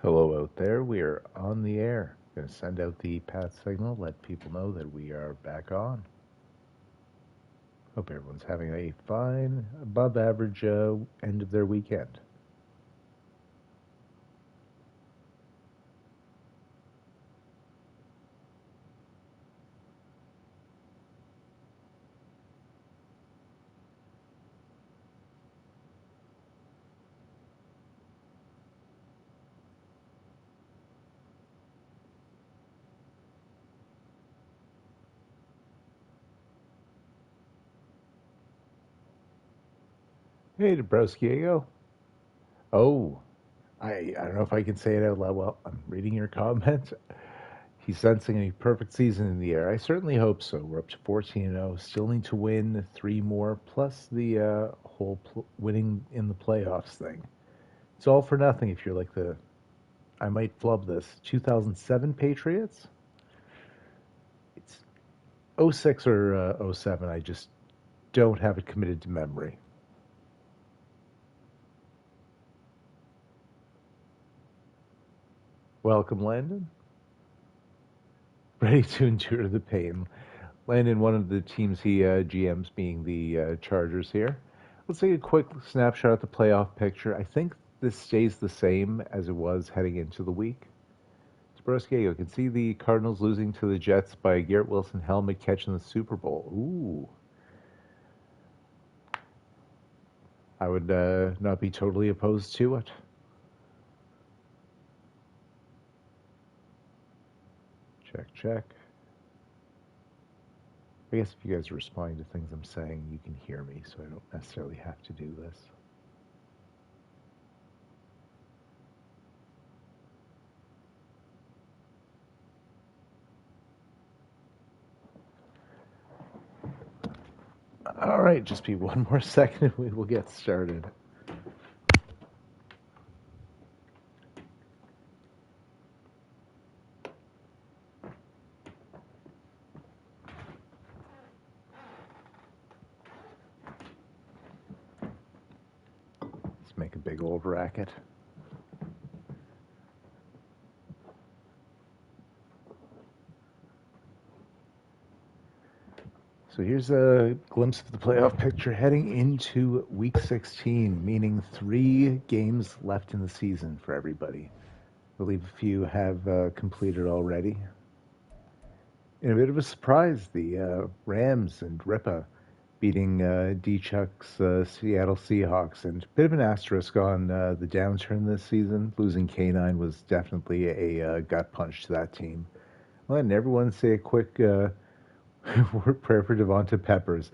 Hello out there. We are on the air. Going to send out the pat signal, let people know that we are back on. Hope everyone's having a fine, above average end of their weekend. Hey, Dabrowski. Oh, I don't know if I can say it out loud. Well, I'm reading your comment. He's sensing a perfect season in the air. I certainly hope so. We're up to 14-0. Still need to win three more, plus the whole winning in the playoffs thing. It's all for nothing if you're like I might flub this, 2007 Patriots. It's '06 or '07. I just don't have it committed to memory. Welcome, Landon. Ready to endure the pain. Landon, one of the teams he GMs being the Chargers here. Let's take a quick snapshot at the playoff picture. I think this stays the same as it was heading into the week. Sproskego, you can see the Cardinals losing to the Jets by a Garrett Wilson helmet catch in the Super Bowl. Ooh. I would not be totally opposed to it. Check, check. I guess if you guys are responding to things I'm saying, you can hear me, so I don't necessarily have to do this. All right, just be one more second and we will get started. Let's make a big old racket. So here's a glimpse of the playoff picture heading into week 16, meaning 3 games left in the season for everybody. I believe a few have completed already. In a bit of a surprise, the Rams and Ripa beating D-Chuck's Seattle Seahawks, and a bit of an asterisk on the downturn this season. Losing K9 was definitely a gut punch to that team. Well, and everyone say a quick word prayer for Devonta Peppers.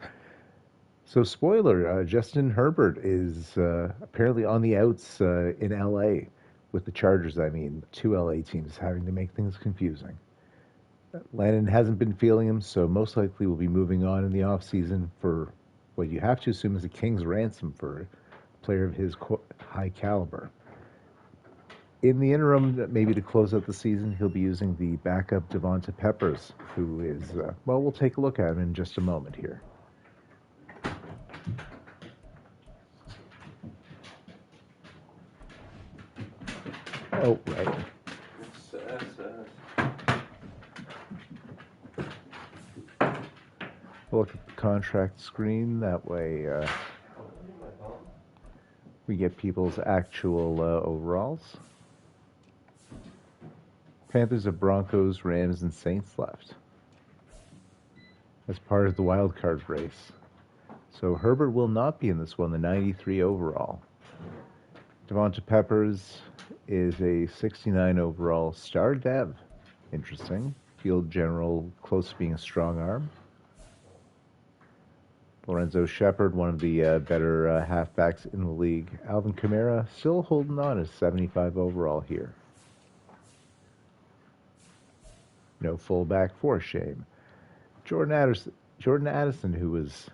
So, spoiler: Justin Herbert is apparently on the outs in LA with the Chargers. I mean, 2 LA teams having to make things confusing. Landon hasn't been feeling him, so most likely will be moving on in the offseason for what you have to assume is a king's ransom for a player of his high caliber. In the interim, maybe to close out the season, he'll be using the backup Devonta Peppers, who is, well, we'll take a look at him in just a moment here. Oh, right. We'll look at the contract screen. That way we get people's actual overalls. Panthers have Broncos, Rams, and Saints left as part of the wild card race. So Herbert will not be in this one, the 93 overall. Devonta Peppers is a 69 overall star dev. Interesting. Field general, close to being a strong arm. Lorenzo Shepard, one of the better halfbacks in the league. Alvin Kamara still holding on as 75 overall here. No fullback for shame. Jordan Addison, who was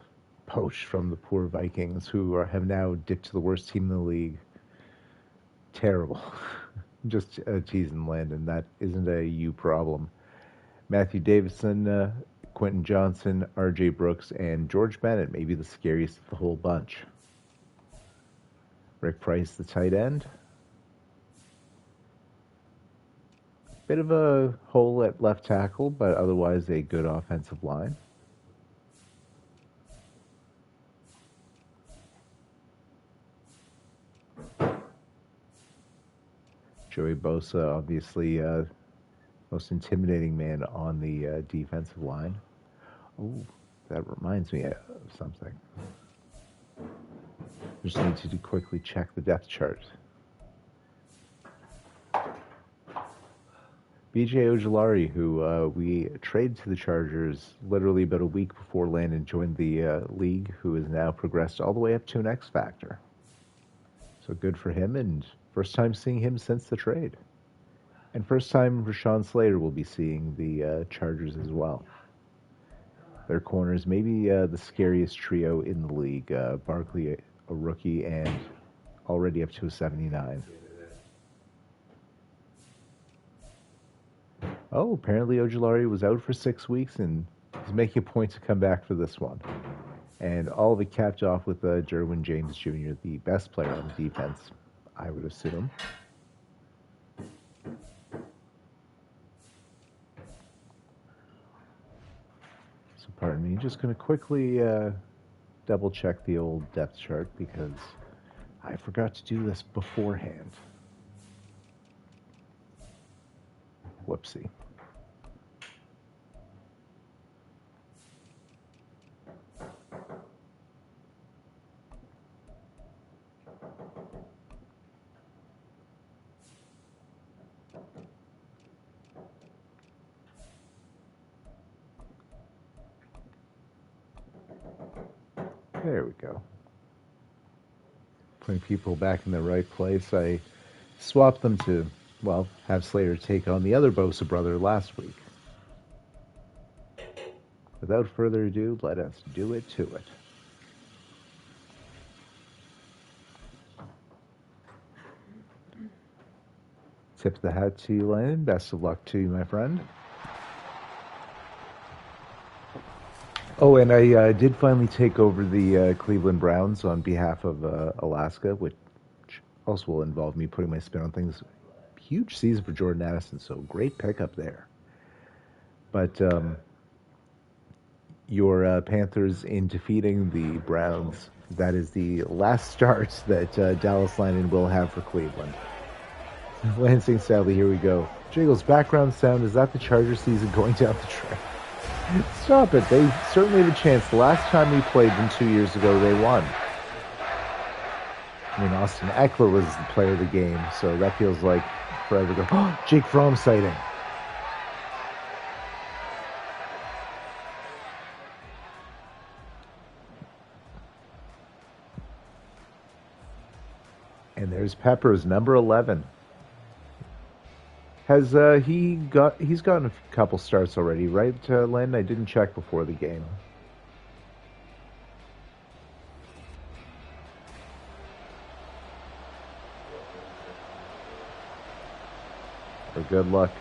poached from the poor Vikings, who have now dipped to the worst team in the league. Terrible. Just teasing Landon. That isn't a you problem. Matthew Davidson, Quentin Johnson, R.J. Brooks, and George Bennett, maybe the scariest of the whole bunch. Rick Price, the tight end. Bit of a hole at left tackle, but otherwise a good offensive line. Joey Bosa, obviously most intimidating man on the defensive line. Oh, that reminds me of something. Just need to quickly check the depth chart. B.J. Ojulari, who we traded to the Chargers literally about a week before Landon joined the league, who has now progressed all the way up to an X Factor. So good for him, and first time seeing him since the trade. And first time Rashawn Slater will be seeing the Chargers as well. Their corners, maybe the scariest trio in the league. Barkley, a rookie, and already up to a 79. Oh, apparently Ojulari was out for 6 weeks, and he's making a point to come back for this one. And all of it capped off with Derwin James Jr., the best player on the defense, I would assume. So pardon me, just going to quickly double check the old depth chart because I forgot to do this beforehand. Whoopsie. There we go. Putting people back in the right place. I swapped them to, well, have Slater take on the other Bosa brother last week. Without further ado, let us do it to it. Tip the hat to you, Landon. Best of luck to you, my friend. Oh, and I did finally take over the Cleveland Browns on behalf of Alaska, which also will involve me putting my spin on things. Huge season for Jordan Addison, so great pickup there. But your Panthers in defeating the Browns, that is the last start that Dallas Landon will have for Cleveland. Lansing, sadly, here we go. Jiggles, background sound, is that the Chargers season going down the track? Stop it. They certainly have a chance. The last time we played them 2 years ago, they won. I mean, Austin Eckler was the player of the game, so that feels like forever ago. Oh, Jake Fromm sighting. And there's Peppers, number 11. Has he's gotten a couple starts already, right, Len? I didn't check before the game. A good luck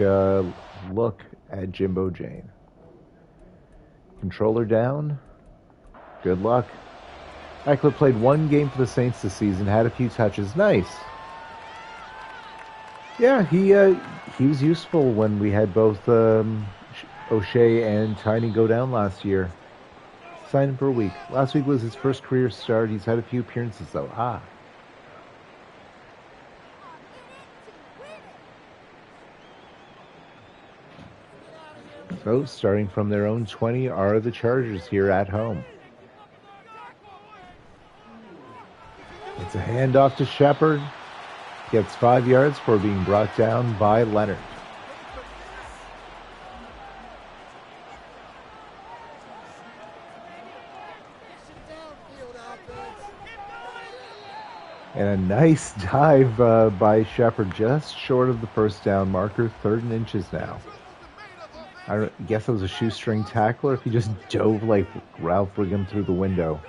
look at Jimbo Jane. Controller down. Good luck. Eckler played one game for the Saints this season, had a few touches. Nice. Yeah, he was useful when we had both O'Shea and Tiny go down last year. Signed him for a week. Last week was his first career start. He's had a few appearances, though. So, starting from their own 20 are the Chargers here at home. It's a handoff to Shepard. Gets 5 yards for being brought down by Leonard. And a nice dive by Shepard, just short of the first down marker, 3rd and inches now. I guess it was a shoestring tackle, or if he just dove like Ralph Wiggum through the window.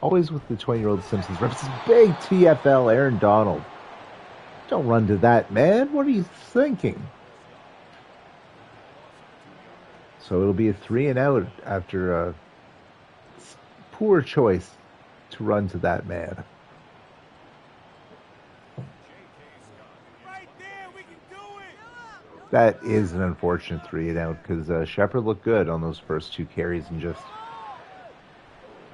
Always with the 20-year-old Simpsons reps. Big TFL, Aaron Donald. Don't run to that, man. What are you thinking? So it'll be a 3 and out after a poor choice to run to that man. That is an unfortunate 3-and-out because Shepard looked good on those first 2 carries and just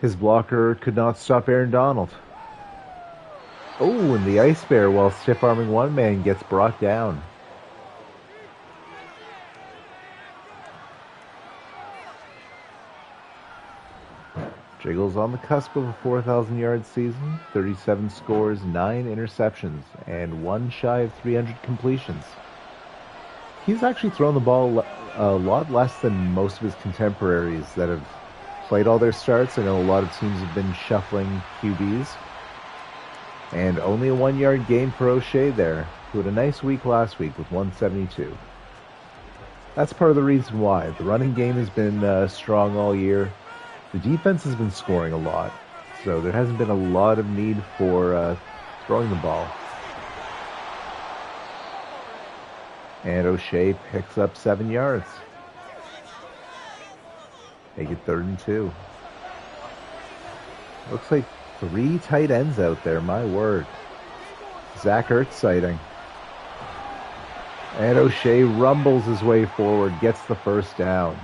his blocker could not stop Aaron Donald. Oh, and the Ice Bear, while stiff-arming one man, gets brought down. Jiggles on the cusp of a 4,000-yard season, 37 scores, 9 interceptions, and 1 shy of 300 completions. He's actually thrown the ball a lot less than most of his contemporaries that have played all their starts. I know a lot of teams have been shuffling QBs. And only a 1-yard gain for O'Shea there, who had a nice week last week with 172. That's part of the reason why. The running game has been strong all year. The defense has been scoring a lot, so there hasn't been a lot of need for throwing the ball. And O'Shea picks up 7 yards. Make it 3rd and 2. Looks like 3 tight ends out there, my word. Zach Ertz sighting. And O'Shea rumbles his way forward, gets the first down.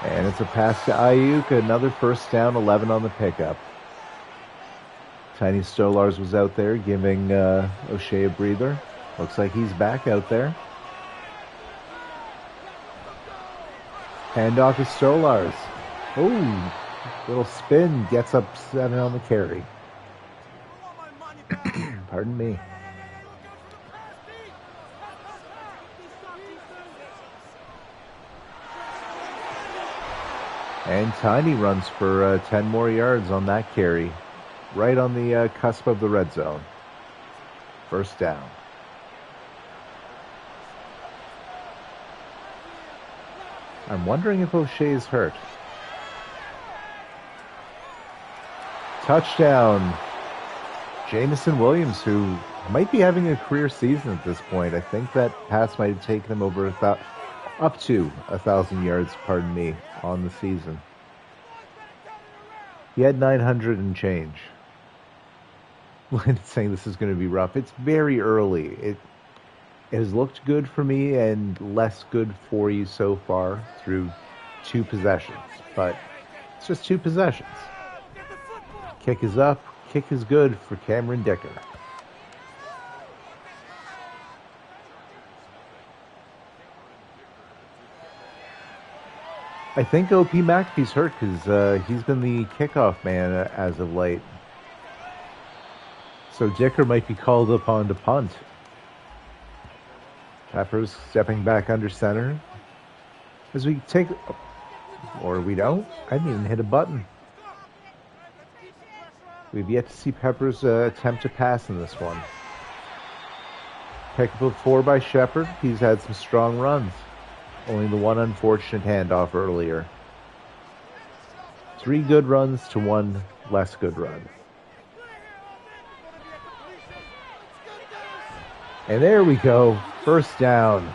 And it's a pass to Ayuk, another first down, 11 on the pickup. Tiny Stolars was out there giving O'Shea a breather. Looks like he's back out there. Handoff to Stolars. Oh, little spin, gets up 7 on the carry. Pardon me. And Tiny runs for 10 more yards on that carry. Right on the cusp of the red zone. First down. I'm wondering if O'Shea is hurt. Touchdown. Jamison Williams, who might be having a career season at this point. I think that pass might have taken him over up to 1,000 yards, pardon me, on the season. He had 900 and change. Landon saying this is going to be rough. It's very early. It has looked good for me and less good for you so far through 2 possessions. But it's just 2 possessions. Kick is up. Kick is good for Cameron Dicker. I think OP McAfee's hurt because he's been the kickoff man as of late. So Dicker might be called upon to punt. Peppers stepping back under center. As we take... Or we don't. I didn't even hit a button. We've yet to see Peppers attempt to pass in this one. Pick up of 4 by Shepard. He's had some strong runs. Only the one unfortunate handoff earlier. 3 good runs to 1 less good run. And there we go. First down.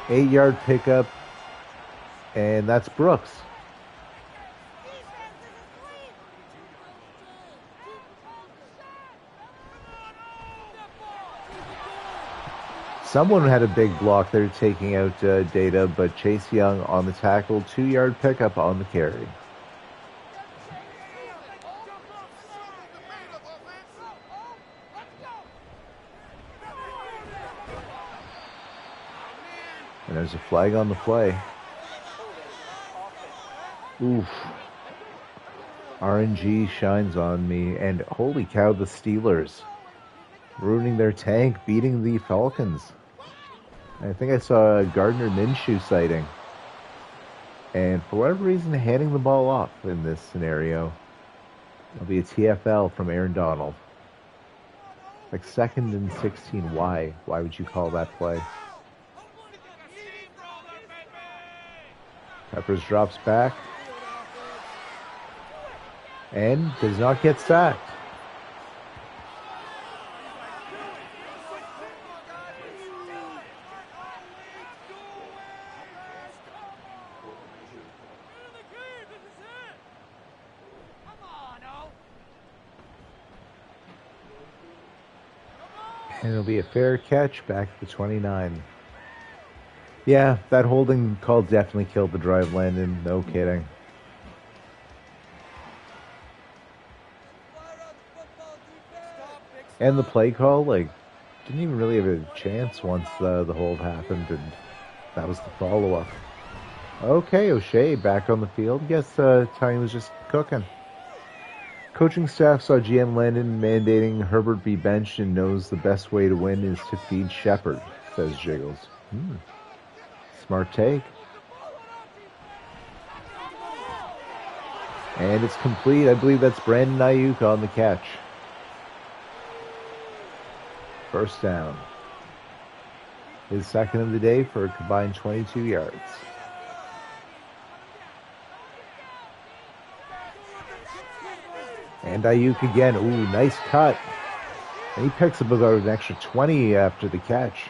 8-yard pickup. And that's Brooks. Someone had a big block there taking out Data, but Chase Young on the tackle, 2-yard pickup on the carry. And there's a flag on the play. Oof. RNG shines on me, and holy cow, the Steelers ruining their tank, beating the Falcons. I think I saw a Gardner Minshew sighting. And for whatever reason, handing the ball off in this scenario. It'll be a TFL from Aaron Donald. Like 2nd and 16. Why? Why would you call that play? Peppers drops back. And does not get sacked. And it'll be a fair catch back at the 29. Yeah, that holding call definitely killed the drive, Landon. No kidding. And the play call, like, didn't even really have a chance once the hold happened, and that was the follow-up. Okay, O'Shea back on the field. Guess time was just cooking. Coaching staff saw GM Landon mandating Herbert be benched and knows the best way to win is to feed Shepard, says Jiggles. Smart take. And it's complete. I believe that's Brandon Ayuk on the catch. First down. His second of the day for a combined 22 yards. And Ayuk again. Ooh, nice cut. And he picks up about an extra 20 after the catch.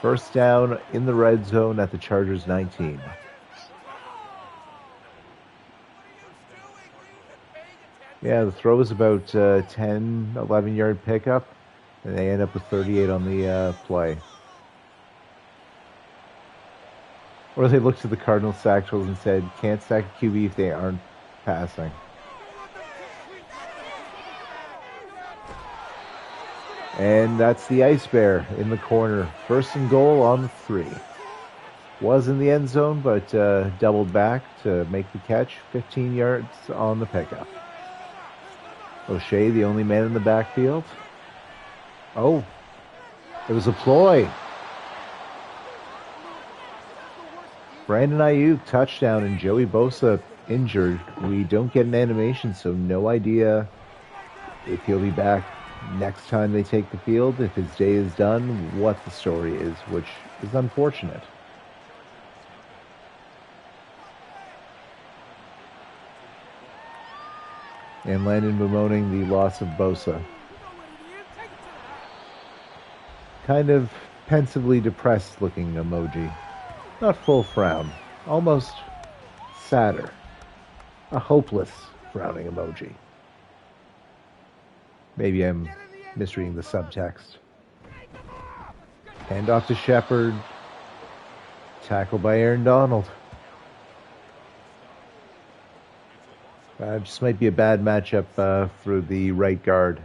First down in the red zone at the Chargers 19. Yeah, the throw is about 10, 11-yard pickup, and they end up with 38 on the play. Or they looked at the Cardinals sack totals and said, can't sack a QB if they aren't passing. And that's the Ice Bear in the corner. First and goal on the 3. Was in the end zone, but doubled back to make the catch. 15 yards on the pickup. O'Shea, the only man in the backfield. Oh, it was a ploy. Brandon Ayuk, touchdown, and Joey Bosa injured. We don't get an animation, so no idea if he'll be back next time they take the field, if his day is done, what the story is, which is unfortunate. And Landon bemoaning the loss of Bosa. Kind of pensively depressed looking emoji. Not full frown. Almost sadder. A hopeless frowning emoji. Maybe I'm misreading the subtext. Hand off to Shepard. Tackled by Aaron Donald. Just might be a bad matchup for the right guard.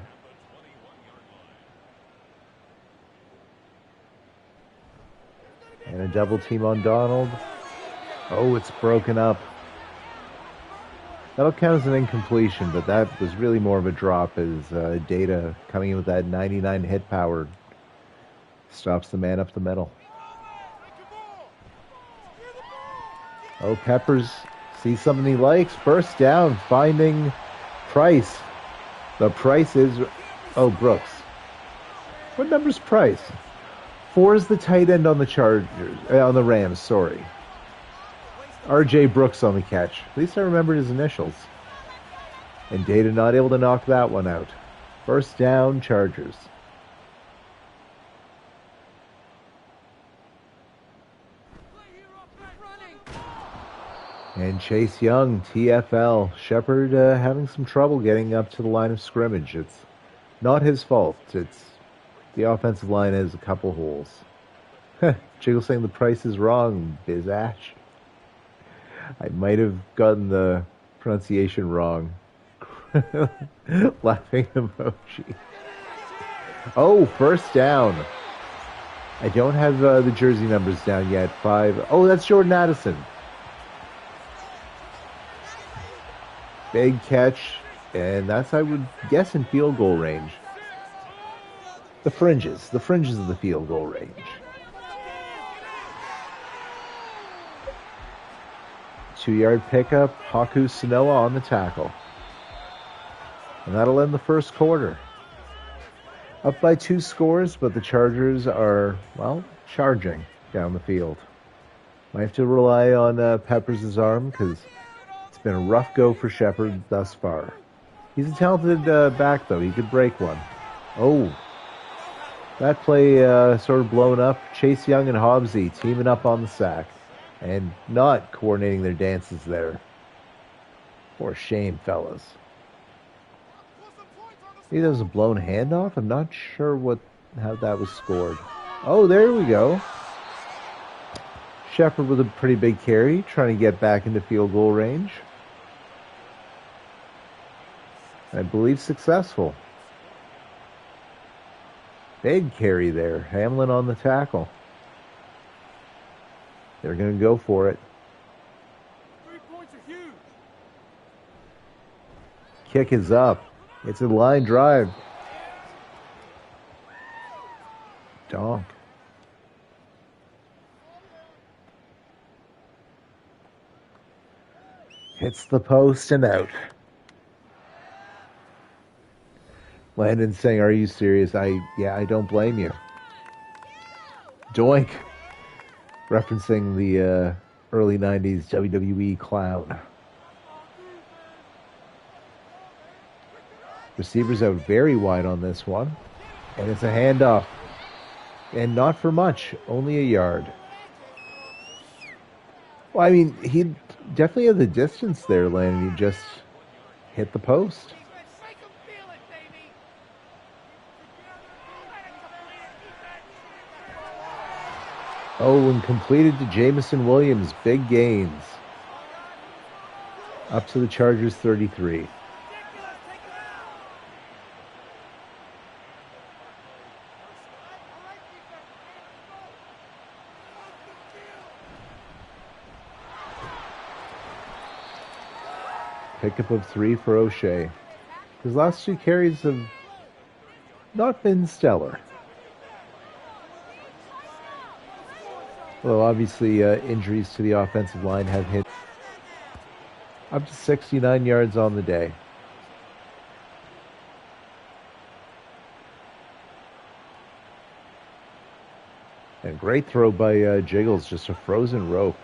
And a double team on Donald. Oh, it's broken up. That'll count as an incompletion, but that was really more of a drop as Data coming in with that 99 hit power stops the man up the middle. Oh, Peppers sees something he likes. First down, finding Price. The Price is... Oh, Brooks. What number's Price? 4 is the tight end on the Chargers. On the Rams, sorry. R.J. Brooks on the catch. At least I remembered his initials. And Data not able to knock that one out. First down, Chargers. And Chase Young, TFL. Shepard having some trouble getting up to the line of scrimmage. It's not his fault. It's the offensive line has a couple holes. Jiggle saying the price is wrong, Biz Ash. I might have gotten the pronunciation wrong. Laughing emoji. Oh, first down. I don't have the jersey numbers down yet. 5. Oh, that's Jordan Addison. Big catch, and that's, I would guess, in field goal range. The fringes of the field goal range. Two-yard pickup, Haku Sanoa on the tackle. And that'll end the first quarter. Up by 2 scores, but the Chargers are, well, charging down the field. Might have to rely on Peppers' arm, because it's been a rough go for Shepard thus far. He's a talented back, though. He could break one. Oh, that play sort of blown up. Chase Young and Hobbsy teaming up on the sack. And not coordinating their dances there. For shame, fellas. Maybe that was a blown handoff. I'm not sure how that was scored. Oh, there we go. Shepard with a pretty big carry, trying to get back into field goal range. I believe successful. Big carry there. Hamlin on the tackle. They're going to go for it. 3 points are huge. Kick is up. It's a line drive. Donk. Hits the post and out. Landon saying, "Are you serious?" I don't blame you. Doink. Referencing the early 90s WWE clown. Receivers out very wide on this one. And it's a handoff. And not for much. Only a yard. Well, I mean, he definitely had the distance there, Landon. He just hit the post. Oh, and completed to Jamison Williams. Big gains. Up to the Chargers 33. Pickup of 3 for O'Shea. His last 2 carries have not been stellar. Although obviously injuries to the offensive line have hit. Up to 69 yards on the day. And great throw by Jiggles, just a frozen rope.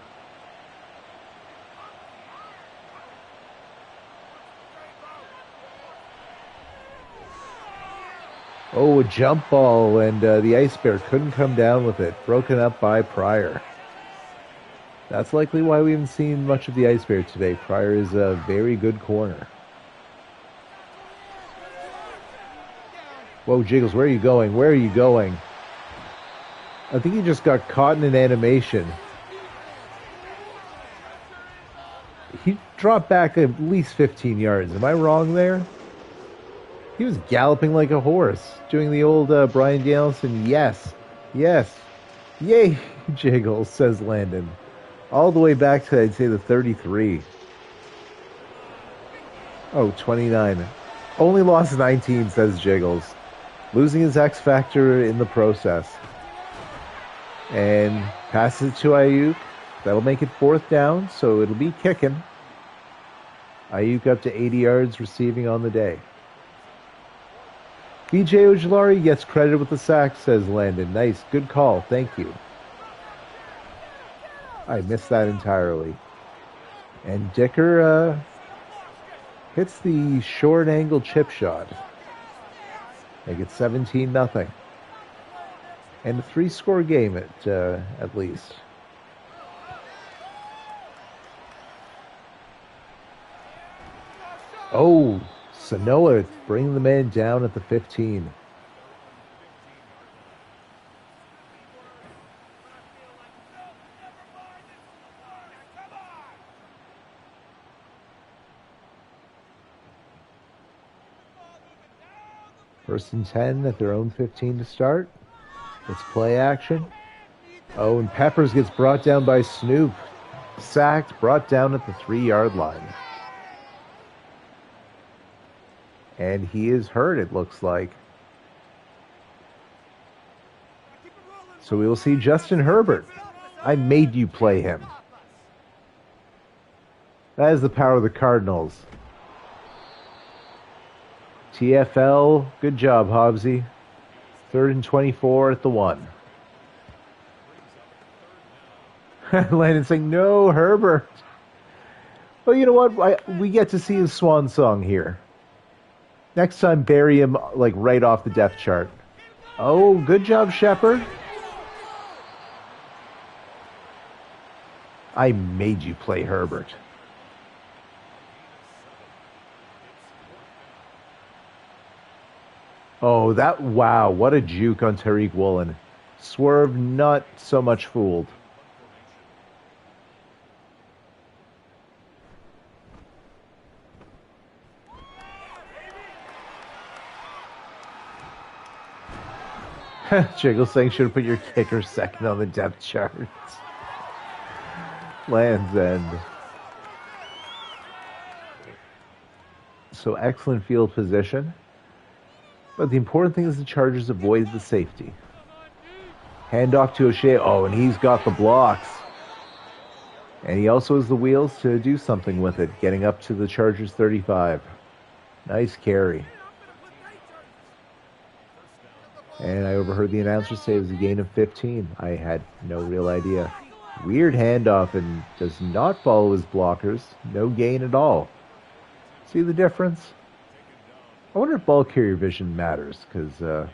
Oh, a jump ball, and the Ice Bear couldn't come down with it. Broken up by Pryor. That's likely why we haven't seen much of the Ice Bear today. Pryor is a very good corner. Whoa, Jiggles, where are you going? Where are you going? I think he just got caught in an animation. He dropped back at least 15 yards. Am I wrong there? He was galloping like a horse, doing the old Brian Danielson, yes, yay, Jiggles, says Landon. All the way back to, I'd say, the 33. Oh, 29. Only lost 19, says Jiggles. Losing his X Factor in the process. And passes it to Ayuk. That'll make it 4th down, so it'll be kicking. Ayuk up to 80 yards receiving on the day. BJ Ojulari gets credit with the sack, says Landon. Nice, good call, thank you. I missed that entirely. And Dicker hits the short angle chip shot. Make it 17-0. And a 3-score game at least. Oh, Sanoa bringing the man down at the 15. First and 10 at their own 15 to start. It's play action. Oh, and Peppers gets brought down by Snoop. Sacked, brought down at the 3-yard line. And he is hurt, it looks like. So we will see Justin Herbert. I made you play him. That is the power of the Cardinals. TFL, good job, Hobbsy. 3rd and 24 at the 1. Landon saying, no, Herbert. Well, you know what? We get to see his swan song here. Next time, bury him like right off the depth chart. Oh, good job, Shepard. I made you play Herbert. Oh, wow, what a juke on Tariq Woolen. Swerve not so much fooled. Jiggle saying should have put your kicker second on the depth chart. Land's End. So excellent field position. But the important thing is the Chargers avoided the safety. Handoff to O'Shea. Oh, and he's got the blocks. And he also has the wheels to do something with it, getting up to the Chargers 35. Nice carry. And I overheard the announcer say it was a gain of 15. I had no real idea. Weird handoff and does not follow his blockers. No gain at all. See the difference? I wonder if ball carrier vision matters, because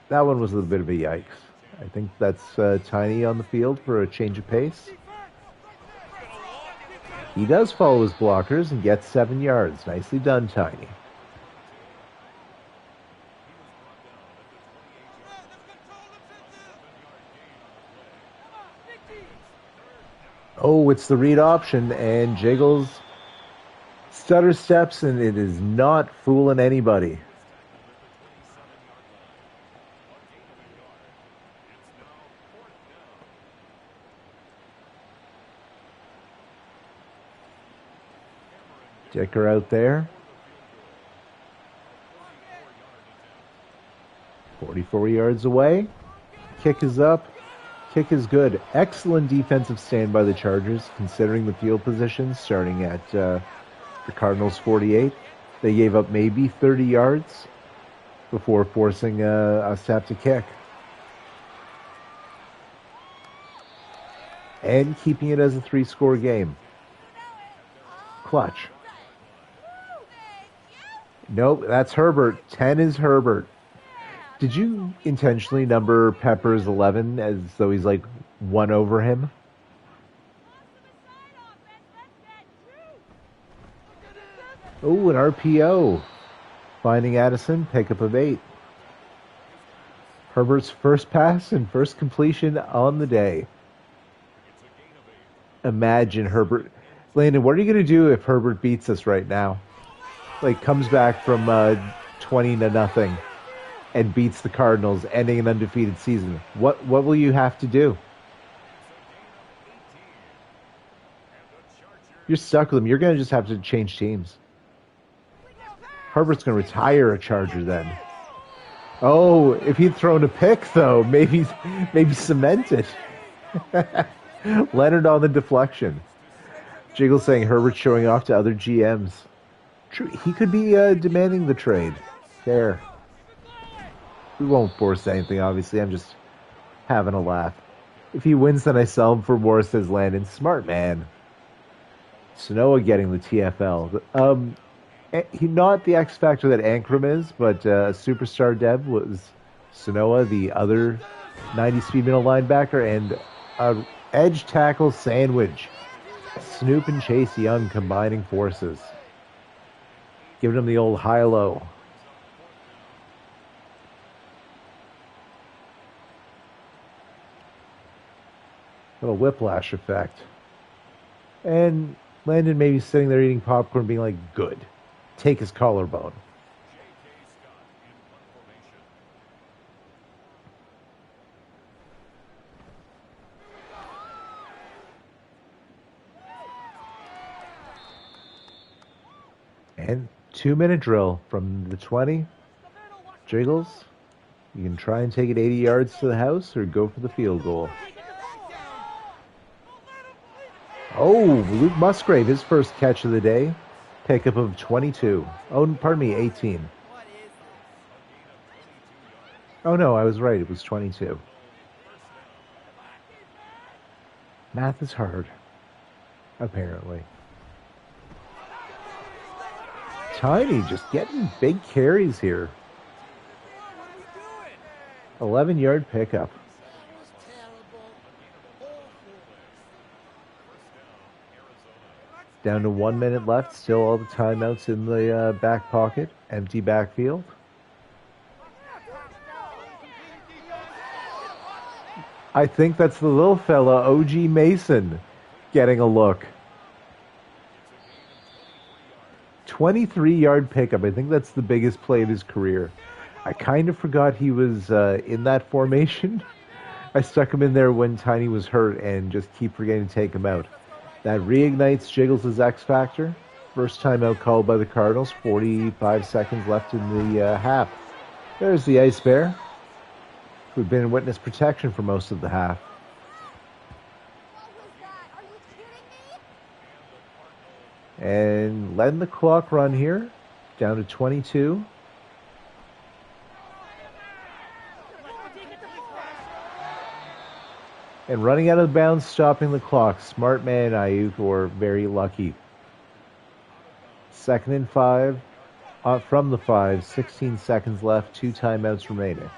that one was a little bit of a yikes. I think that's Tiny on the field for a change of pace. He does follow his blockers and gets 7 yards. Nicely done, Tiny. Oh, it's the read option, and Jiggles stutter steps, and it is not fooling anybody. Dicker out there. 44 yards away. Kick is up. Kick is good. Excellent defensive stand by the Chargers, considering the field position, starting at the Cardinals 48. They gave up maybe 30 yards before forcing us to have to kick. And keeping it as a 3-score game. Clutch. Nope, that's Herbert. 10 is Herbert. Did you intentionally number Peppers 11 as though he's like one over him? Oh, an RPO. Finding Addison, pickup of 8. Herbert's first pass and first completion on the day. Imagine Herbert. Landon, what are you going to do if Herbert beats us right now? Like, comes back from 20-0 and beats the Cardinals, ending an undefeated season. What will you have to do? You're stuck with him. You're going to just have to change teams. Herbert's going to retire a Charger then. Oh, if he'd thrown a pick, though, maybe cement it. Leonard on the deflection. Jiggle saying Herbert's showing off to other GMs. True, he could be demanding the trade. Fair. We won't force anything, obviously. I'm just having a laugh. If he wins, then I sell him for more, says Landon. Smart man. Sanoa getting the TFL. He not the X factor that Ankrum is, but a superstar dev was Sanoa, the other 90 speed middle linebacker, and a edge tackle sandwich. Snoop and Chase Young combining forces. Giving him the old high-low. Little whiplash effect. And Landon maybe sitting there eating popcorn being like, good. Take his collarbone. And 2-minute drill from the 20. Jiggles. You can try and take it 80 yards to the house or go for the field goal. Oh, Luke Musgrave, his first catch of the day. Pickup of 22. Oh, pardon me, 18. Oh, no, I was right. It was 22. Math is hard. Apparently. Tiny just getting big carries here. 11-yard pickup. Down to 1 minute left. Still all the timeouts in the back pocket. Empty backfield. I think that's the little fella, OG Mason, getting a look. 23-yard pickup. I think that's the biggest play of his career. I kind of forgot he was in that formation. I stuck him in there when Tiny was hurt and just keep forgetting to take him out. That reignites Jiggles' X Factor. First timeout called by the Cardinals. 45 seconds left in the half. There's the Ice Bear, who'd been in witness protection for most of the half. And letting the clock run here, down to 22. And running out of bounds, stopping the clock. Smart man, Ayuk, or very lucky. 2nd and 5. From the 5, 16 seconds left, 2 timeouts remaining.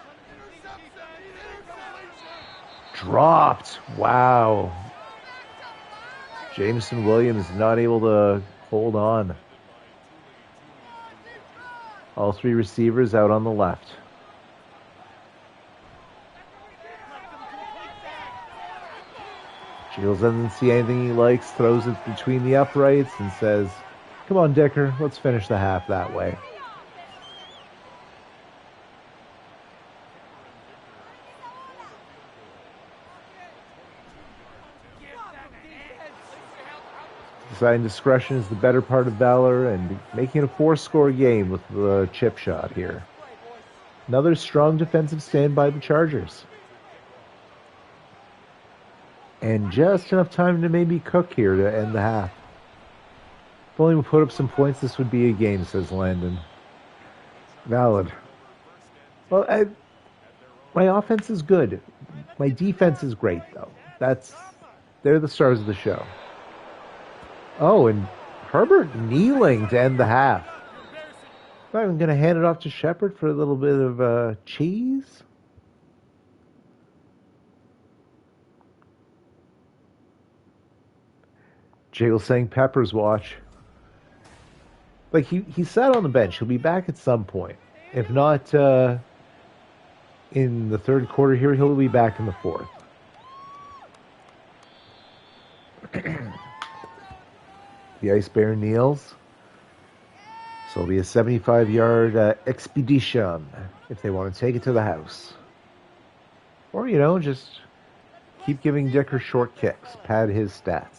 Dropped. Wow. Jameson Williams not able to hold on. All 3 receivers out on the left. Shields doesn't see anything he likes, throws it between the uprights and says, "Come on, Dicker, let's finish the half that way." Deciding discretion is the better part of valor and making it a 4-score game with the chip shot here. Another strong defensive stand by the Chargers. And just enough time to maybe cook here to end the half. If only we put up some points, this would be a game, says Landon. Valid. Well, my offense is good. My defense is great, though. They're the stars of the show. Oh, and Herbert kneeling to end the half. I'm going to hand it off to Shepard for a little bit of cheese. Jiggle saying Pepper's watch. Like, he sat on the bench. He'll be back at some point. If not in the 3rd quarter here, he'll be back in the 4th. The Ice Bear kneels. So it'll be a 75-yard expedition if they want to take it to the house. Or, just keep giving Dicker short kicks. Pad his stats.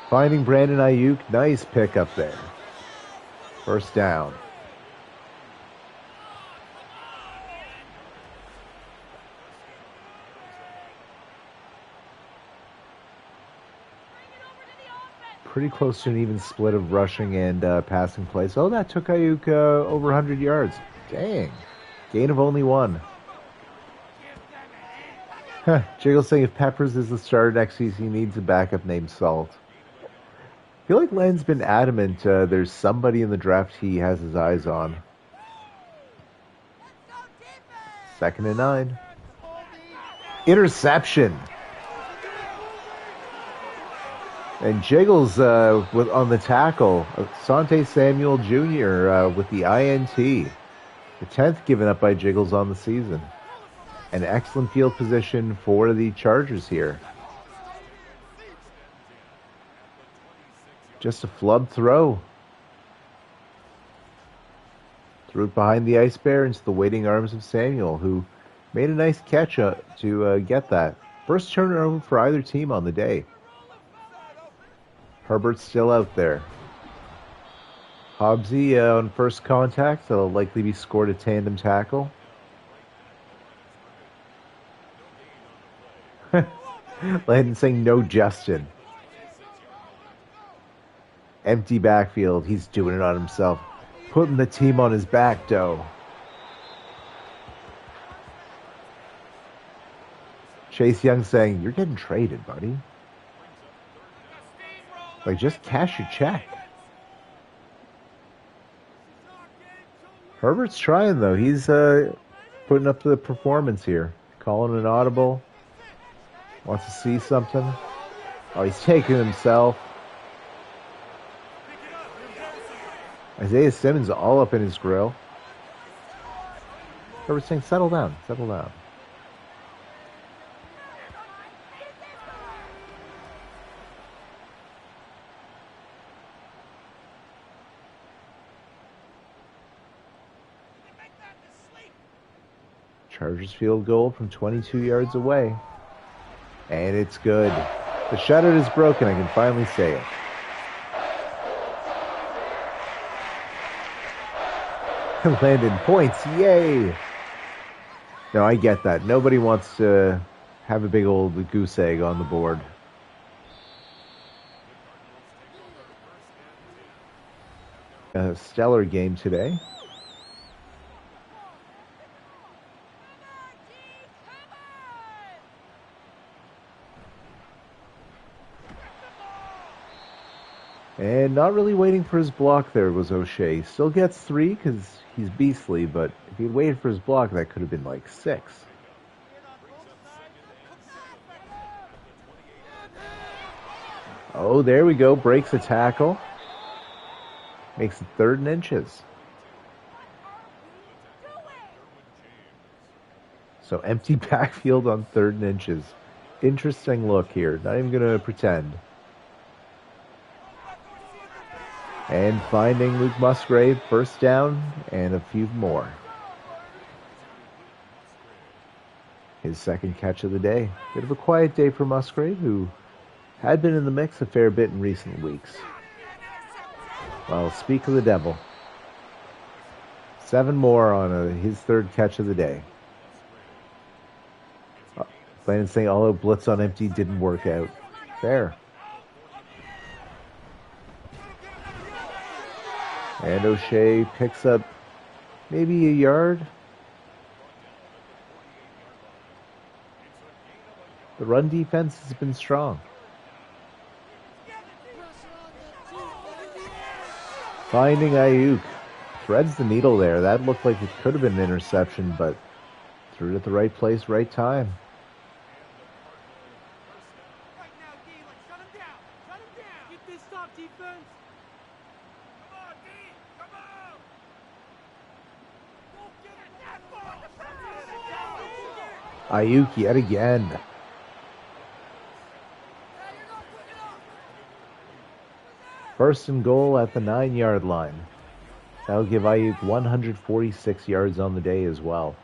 Finding Brandon Ayuk. Nice pick up there. First down. Pretty close to an even split of rushing and passing plays. Oh, that took Ayuk over 100 yards. Dang. Gain of only 1. Jiggle saying if Peppers is the starter next season, he needs a backup named Salt. I feel like Len's been adamant there's somebody in the draft he has his eyes on. 2nd and 9. Interception. And Jiggles on the tackle. Sante Samuel Jr. With the INT. The 10th given up by Jiggles on the season. An excellent field position for the Chargers here. Just a flub throw. Threw it behind the Ice Bear into the waiting arms of Samuel, who made a nice catch to get that. First turnover for either team on the day. Herbert's still out there. Hobbsy on first contact. That'll likely be scored a tandem tackle. Landon saying no Justin. Empty backfield. He's doing it on himself. Putting the team on his back, though. Chase Young saying, "You're getting traded, buddy. Like, just cash your check." Herbert's trying, though. He's putting up the performance here. Calling an audible. Wants to see something. Oh, he's taking himself. Isaiah Simmons all up in his grill. Herbert's saying, settle down, settle down. Chargers field goal from 22 yards away. And it's good. The shutter is broken, I can finally say it. Landon points, yay! No, I get that. Nobody wants to have a big old goose egg on the board. A stellar game today. And not really waiting for his block there was O'Shea. Still gets 3 because he's beastly, but if he'd waited for his block, that could have been like 6. Oh, there we go. Breaks a tackle. Makes it 3rd and inches. So empty backfield on 3rd and inches. Interesting look here. Not even going to pretend. And finding Luke Musgrave, first down, and a few more. His 2nd catch of the day. Bit of a quiet day for Musgrave, who had been in the mix a fair bit in recent weeks. Well, speak of the devil. 7 more on his 3rd catch of the day. Landon saying all out blitz on empty didn't work out. Fair. And O'Shea picks up maybe a yard. The run defense has been strong. Finding Ayuk. Threads the needle there. That looked like it could have been an interception, but threw it at the right place, right time. Ayuk yet again. First and goal at the 9-yard line. That'll give Ayuk 146 yards on the day as well.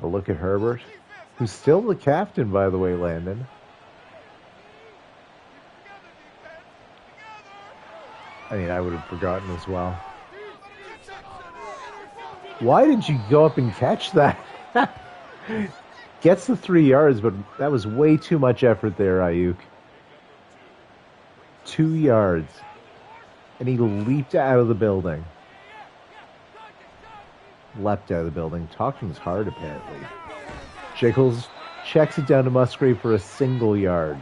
A look at Herbert, who's still the captain, by the way, Landon. I mean, I would have forgotten as well. Why did you go up and catch that? Gets the 3 yards, but that was way too much effort there, Ayuk. 2 yards. And he leaped out of the building. Leapt out of the building. Talking's hard, apparently. Jiggles checks it down to Musgrave for a single yard.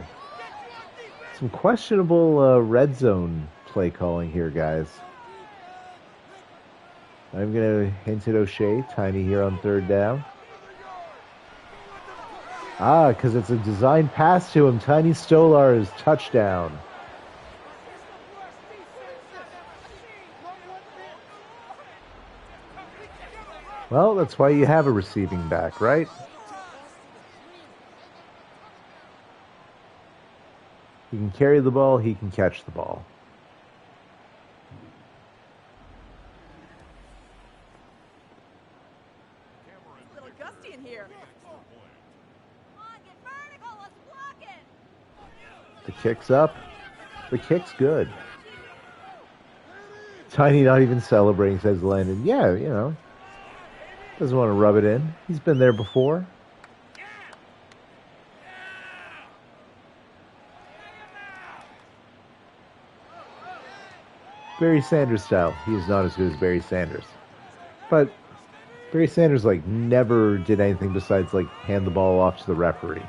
Some questionable red zone play calling here, guys. I'm going to hint at O'Shea. Tiny here on 3rd down. Because it's a design pass to him. Tiny Stolar's touchdown. Well, that's why you have a receiving back, right? He can carry the ball, he can catch the ball. It's a little gusty in here. Come on, get vertical, let's block it. The kick's up. The kick's good. Tiny not even celebrating, says Landon. Yeah, you know. Doesn't want to rub it in. He's been there before. Barry Sanders style. He is not as good as Barry Sanders. But Barry Sanders, like, never did anything besides, like, hand the ball off to the referee.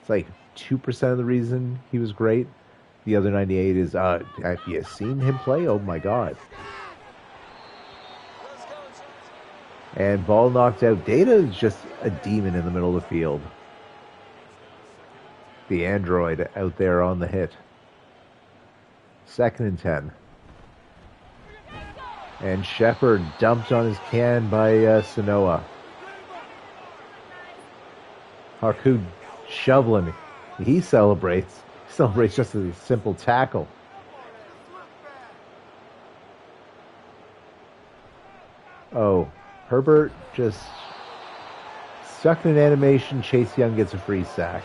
It's like 2% of the reason he was great. The other 98 is, have you seen him play? Oh my God. And ball knocked out. Data is just a demon in the middle of the field. the android out there on the hit. 2nd and 10. And Shepard dumped on his can by Sanoa. Haku shoveling. He celebrates. He celebrates just as a simple tackle. Oh, Herbert just stuck in an animation. Chase Young gets a free sack.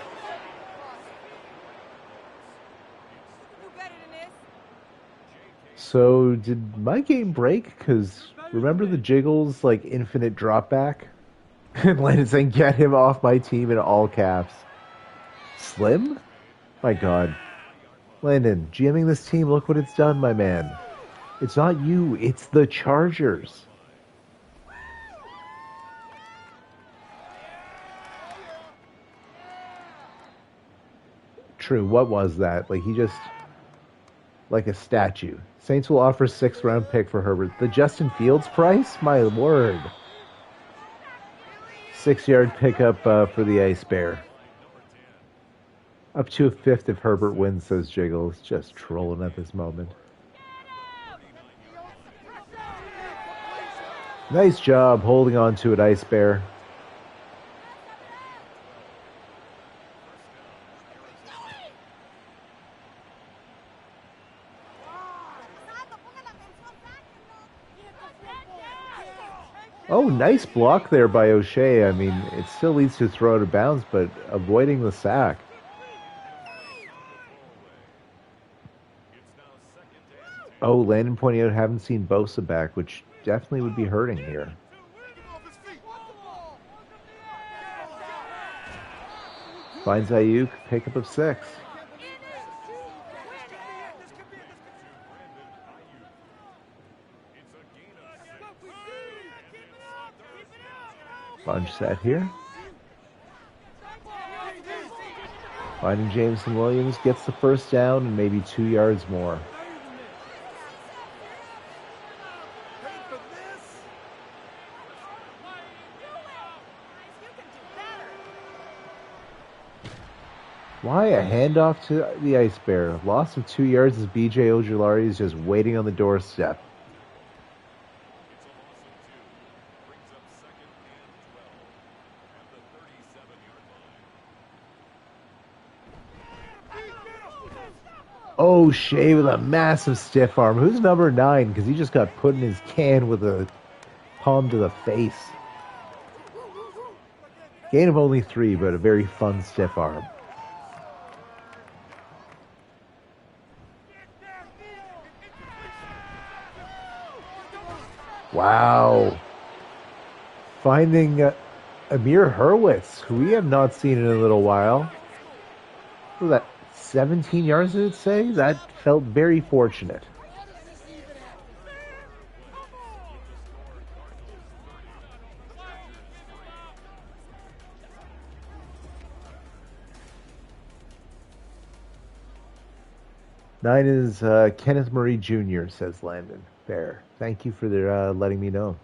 So, did my game break? Because remember the Jiggles, like, infinite drop back? And Landon saying, get him off my team in all caps. Slim? My God. Landon, GMing this team, look what it's done, my man. It's not you, it's the Chargers. True, what was that? Like, he just... like a statue. Saints will offer 6th round pick for Herbert. The Justin Fields price? My word. 6-yard pickup for the Ice Bear. Up to a 5th if Herbert wins, says Jiggles. Just trolling at this moment. Nice job holding on to it, Ice Bear. Oh, nice block there by O'Shea. I mean, it still leads to throw out of bounds, but avoiding the sack. Oh, Landon pointing out, haven't seen Bosa back, which definitely would be hurting here. Finds Ayuk, pickup of 6. Bunch set here. Finding Jameson Williams, gets the 1st down and maybe 2 yards more. Why a handoff to the Ice Bear? Loss of 2 yards as BJ Ojulari is just waiting on the doorstep. Oh, Shea with a massive stiff arm. Who's number 9? Because he just got put in his can with a palm to the face. Gain of only 3, but a very fun stiff arm. Wow. Finding Amir Hurwitz, who we have not seen in a little while. What was that? 17 yards, did it say? That felt very fortunate. Nine is Kenneth Murray Jr., says Landon. Fair. Thank you for letting me know.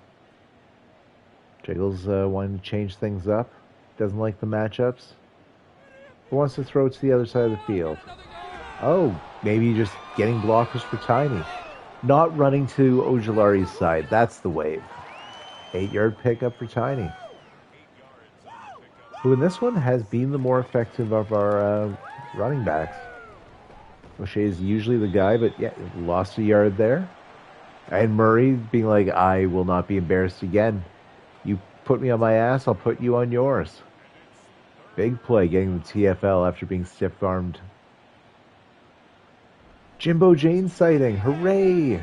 Jiggles wanting to change things up. Doesn't like the matchups. Wants to throw it to the other side of the field. Oh, maybe just getting blockers for Tiny. Not running to Ojulari's side. That's the wave. 8-yard pickup for Tiny. Who in this one has been the more effective of our running backs. O'Shea is usually the guy, but yeah, lost a yard there. And Murray being like, I will not be embarrassed again. You put me on my ass, I'll put you on yours. Big play getting the TFL after being stiff-armed. Jimbo Jane sighting. Hooray!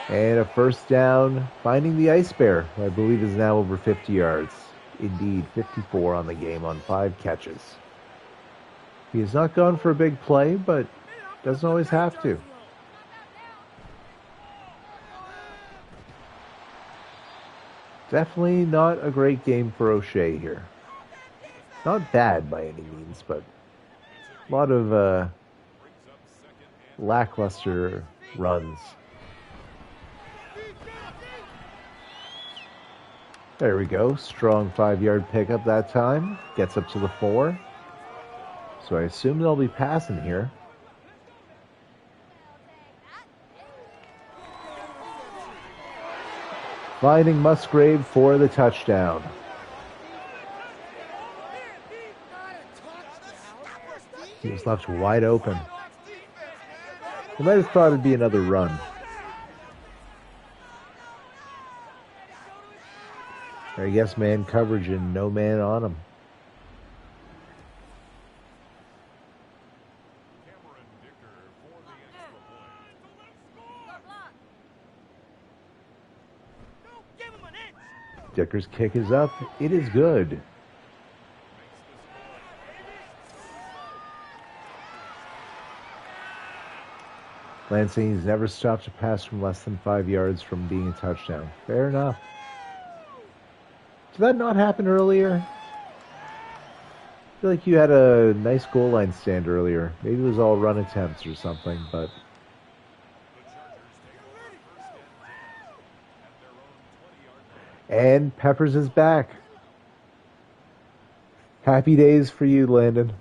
And a 1st down, finding the Ice Bear, who I believe is now over 50 yards. Indeed, 54 on the game on 5 catches. He has not gone for a big play, but doesn't always have to. Definitely not a great game for O'Shea here. Not bad by any means, but a lot of lackluster runs. There we go. Strong 5-yard pickup that time. Gets up to the 4. So I assume they'll be passing here. Finding Musgrave for the touchdown. He was left wide open. They might have thought it'd be another run. I guess man coverage and no man on him. Dicker's kick is up. It is good. Lansing's never stopped a pass from less than 5 yards from being a touchdown. Fair enough. Did that not happen earlier? I feel like you had a nice goal line stand earlier. Maybe it was all run attempts or something, but... And Peppers is back. Happy days for you, Landon.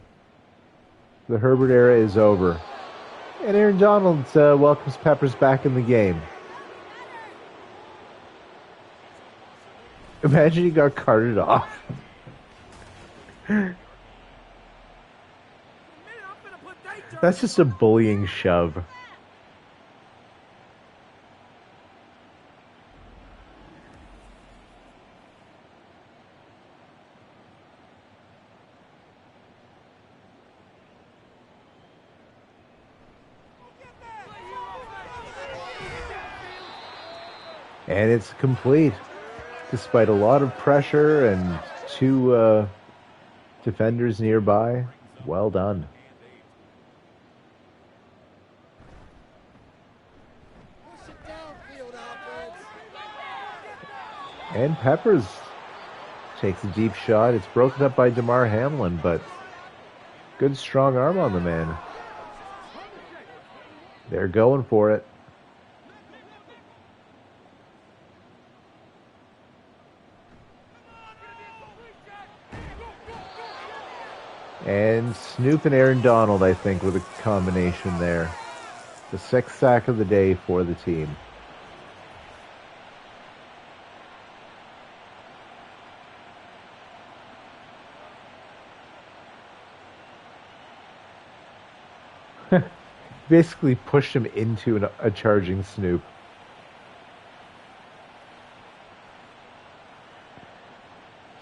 The Herbert era is over. And Aaron Donald welcomes Peppers back in the game. Imagine he got carted off. That's just a bullying shove. And it's complete, despite a lot of pressure and two defenders nearby. Well done. And Peppers takes a deep shot. It's broken up by DeMar Hamlin, but good strong arm on the man. They're going for it. And Snoop and Aaron Donald, I think, were the combination there. The 6th sack of the day for the team. Basically pushed him into a charging Snoop.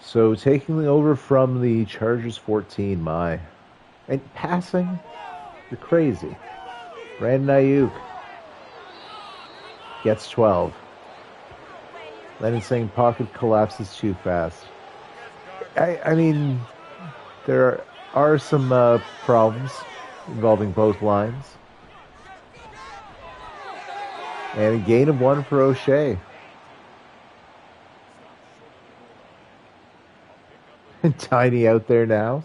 So taking over from the Chargers 14, my. And passing? You're crazy. Brandon Ayuk gets 12. Landon saying pocket collapses too fast. I mean, there are some problems involving both lines. And a gain of 1 for O'Shea. Tiny out there now.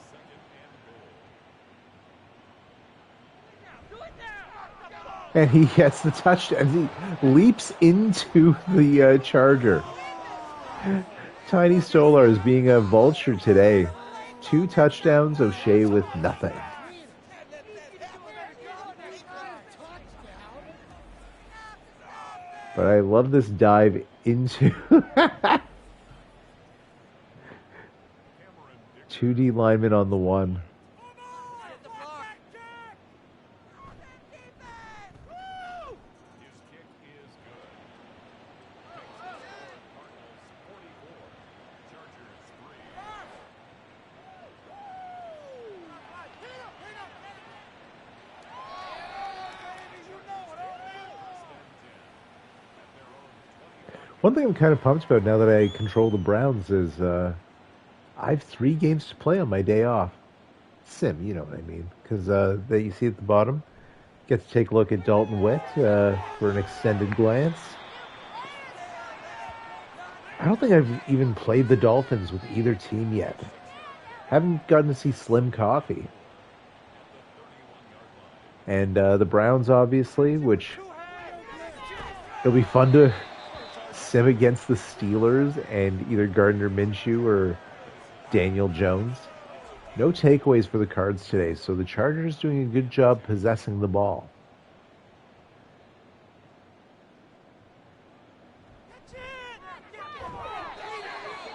And he gets the touchdown. He leaps into the Charger. Tiny Stolar is being a vulture today. 2 touchdowns, O'Shea with nothing. But I love this dive into... 2D lineman on the 1. One thing I'm kind of pumped about now that I control the Browns is I have 3 games to play on my day off. Sim, you know what I mean. Because that you see at the bottom, get to take a look at Dalton Witt for an extended glance. I don't think I've even played the Dolphins with either team yet. Haven't gotten to see Slim Coffee. And the Browns, obviously, which it'll be fun to sim against the Steelers and either Gardner Minshew or Daniel Jones. No takeaways for the Cards today, so the Chargers doing a good job possessing the ball.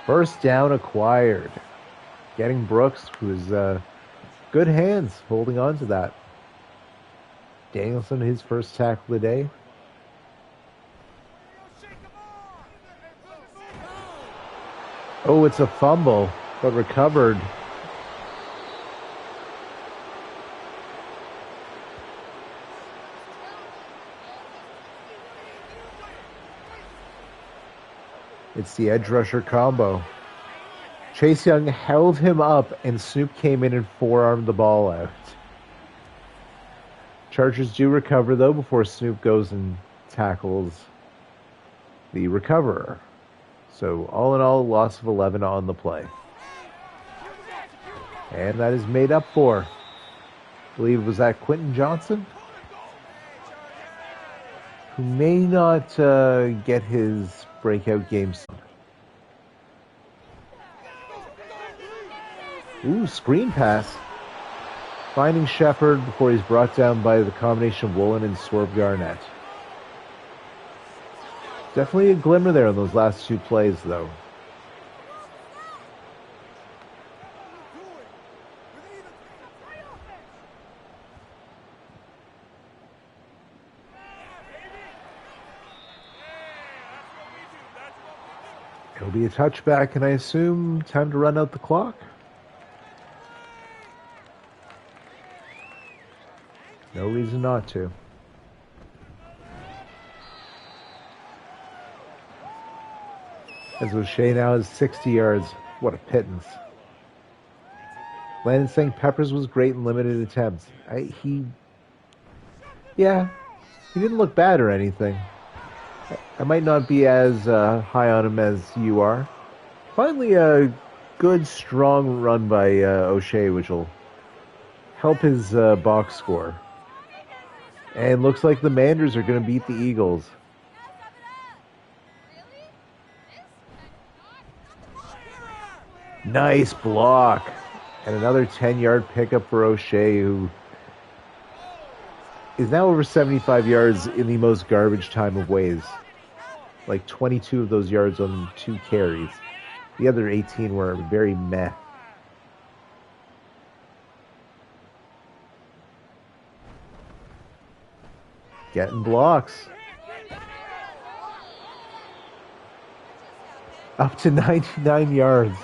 First down acquired. Getting Brooks, who's good hands, holding on to that. Danielson, his first tackle of the day. Oh, it's a fumble, but recovered. It's the edge rusher combo. Chase Young held him up, and Snoop came in and forearmed the ball out. Chargers do recover, though, before Snoop goes and tackles the recoverer. So, all in all, loss of 11 on the play. And that is made up for. I believe, was that Quentin Johnson? Who may not get his breakout game soon. Ooh, screen pass. Finding Shepard before he's brought down by the combination of Woolen and Swerve Garnett. Definitely a glimmer there on those last two plays, though. It'll be a touchback, and I assume time to run out the clock. No reason not to. As O'Shea now has 60 yards. What a pittance. Landon saying Peppers was great in limited attempts. He didn't look bad or anything. I might not be as high on him as you are. Finally, a good, strong run by O'Shea, which will help his box score. And looks like the Manders are going to beat the Eagles. Nice block. And another 10-yard pickup for O'Shea, who is now over 75 yards in the most garbage time of ways. Like 22 of those yards on 2 carries. The other 18 were very meh. Getting blocks. Up to 99 yards.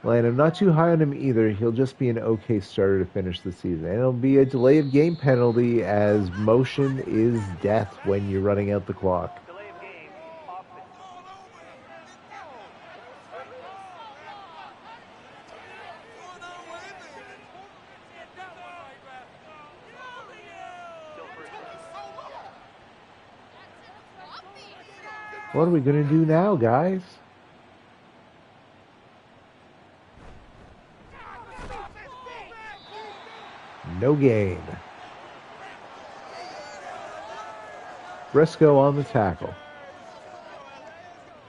Landon, I'm not too high on him either. He'll just be an okay starter to finish the season. And it'll be a delay of game penalty, as motion is death when you're running out the clock. What are we going to do now, guys? No gain. Briscoe on the tackle.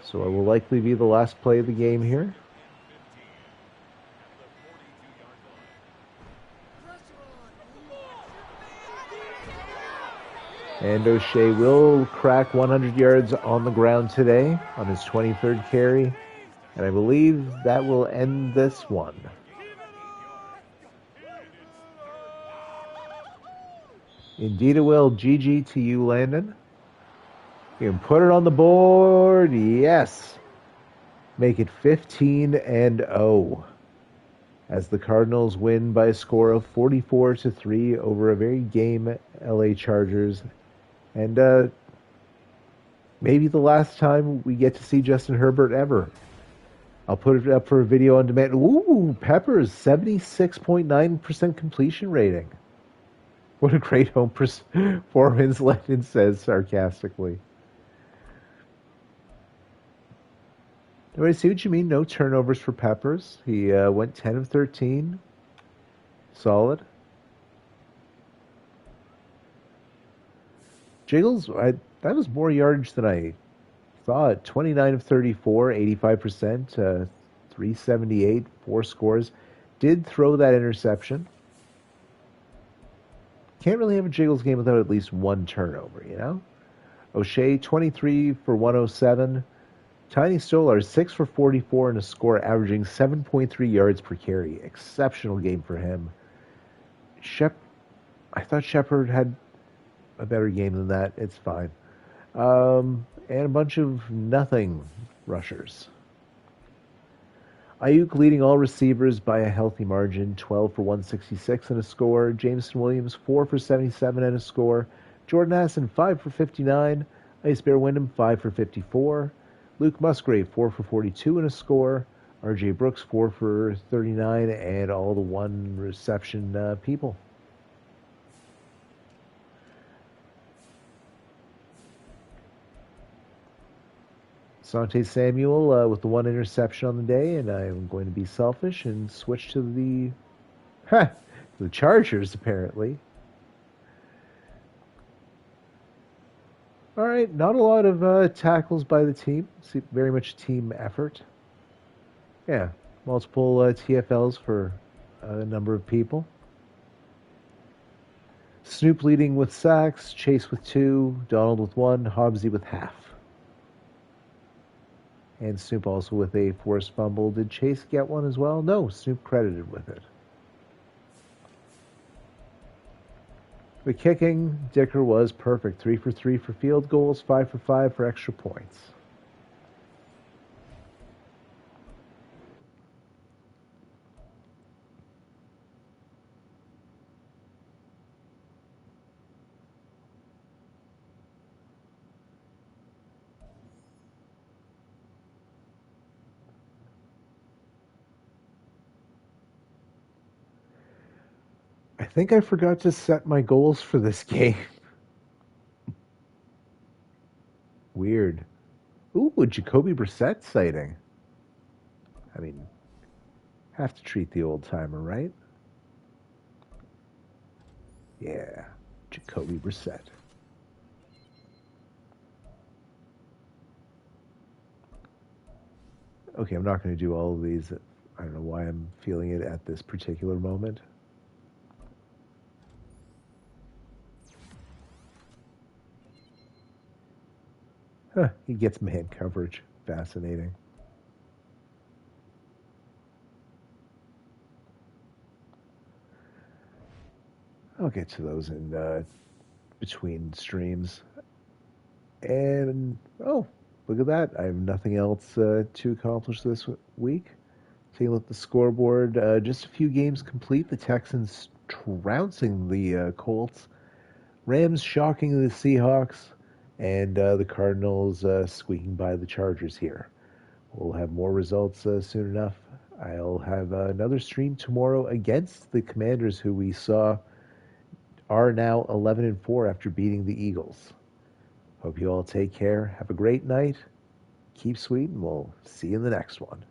So it will likely be the last play of the game here. And O'Shea will crack 100 yards on the ground today on his 23rd carry. And I believe that will end this one. Indeed it will. GG to you, Landon. You can put it on the board. Yes. Make it 15-0. As the Cardinals win by a score of 44-3 over a very game LA Chargers. And maybe the last time we get to see Justin Herbert ever. I'll put it up for a video on demand. Ooh, Peppers, 76.9% completion rating. What a great home performance, Landon says sarcastically. Do I see what you mean? No turnovers for Peppers. He went 10 of 13. Solid. Jiggles, that was more yardage than I thought. 29 of 34, 85%, 378, 4 scores. Did throw that interception. Can't really have a Jiggles game without at least one turnover, you know? O'Shea, 23 for 107. Tiny Stolar, 6 for 44 and a score, averaging 7.3 yards per carry. Exceptional game for him. I thought Shepard had a better game than that. It's fine. And a bunch of nothing rushers. Ayuk leading all receivers by a healthy margin, 12 for 166 and a score. Jameson Williams, 4 for 77 and a score. Jordan Addison, 5 for 59. Ice Bear Wyndham, 5 for 54. Luke Musgrave, 4 for 42 and a score. R.J. Brooks, 4 for 39, and all the one reception people. Sante Samuel with the one interception on the day, and I'm going to be selfish and switch to the Chargers, apparently. All right, not a lot of tackles by the team. Very much team effort. Yeah, multiple TFLs for a number of people. Snoop leading with sacks, Chase with 2, Donald with 1, Hobbsy with half. And Snoop also with a forced fumble. Did Chase get one as well? No, Snoop credited with it. The kicking, Dicker was perfect. 3 for 3 for field goals, 5 for 5 for extra points. I think I forgot to set my goals for this game. Weird. Ooh, a Jacoby Brissett sighting. I mean, have to treat the old timer, right? Yeah, Jacoby Brissett. Okay, I'm not going to do all of these. I don't know why I'm feeling it at this particular moment. Huh, he gets man coverage. Fascinating. I'll get to those in between streams. And, oh, look at that. I have nothing else to accomplish this week. Taking a look at the scoreboard. Just a few games complete. The Texans trouncing the Colts. Rams shocking the Seahawks. And the Cardinals squeaking by the Chargers here. We'll have more results soon enough. I'll have another stream tomorrow against the Commanders, who we saw are now 11-4 after beating the Eagles. Hope you all take care. Have a great night. Keep sweet, and we'll see you in the next one.